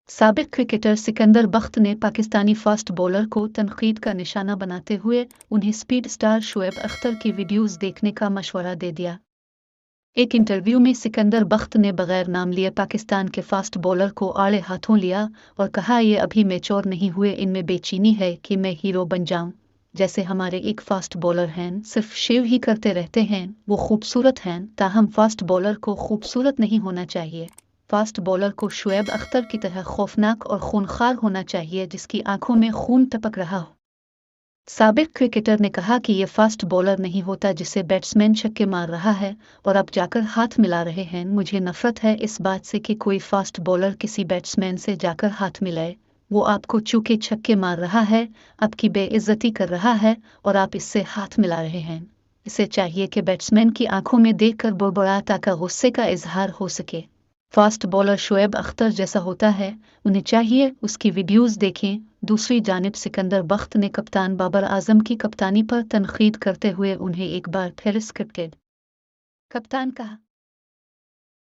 साबिक क्रिकेटर सिकंदर बख्त ने Pakistani fast bowler को तनकीद का निशाना बनाते हुए उन्हें स्पीड स्टार शोएब अख्तर की वीडियोस देखने का मशवरा दे दिया। एक इंटरव्यू में सिकंदर बख्त ने बगैर नाम लिए पाकिस्तान के फास्ट बॉलर को आड़े हाथों लिया और कहा, ये अभी मैच्योर नहीं हुए, इनमें बेचैनी है कि मैं हीरो बन जाऊं। जैसे हमारे एक फास्ट बॉलर हैं, सिर्फ शेव ही करते रहते हैं, वो खूबसूरत हैं, ताहम फास्ट बॉलर को खूबसूरत नहीं होना चाहिए। फास्ट बॉलर को शोएब अख्तर की तरह खौफनाक और खूनखार होना चाहिए, जिसकी आंखों में खून टपक रहा हो। साबिक क्रिकेटर ने कहा कि ये फास्ट बॉलर नहीं होता जिसे बैट्समैन छक्के मार रहा है और अब जाकर हाथ मिला रहे हैं। मुझे नफरत है इस बात से कि कोई फास्ट बॉलर किसी बैट्समैन से जाकर हाथ मिलाए। वो आपको चूके छक्के मार रहा है, आपकी बेइज्जती कर रहा है और आप इससे हाथ मिला रहे हैं। इसे चाहिए कि बैट्समैन की आंखों में देखकर बुड़बुड़ा ताकि गुस्से का इजहार हो सके। फास्ट बॉलर शोएब अख्तर जैसा होता है, उन्हें चाहिए उसकी वीडियोस देखें। दूसरी जानिब सिकंदर बख्त ने कप्तान बाबर आजम की कप्तानी पर तनकीद करते हुए उन्हें एक बार फिर स्क्रिप्टेड कप्तान कहा।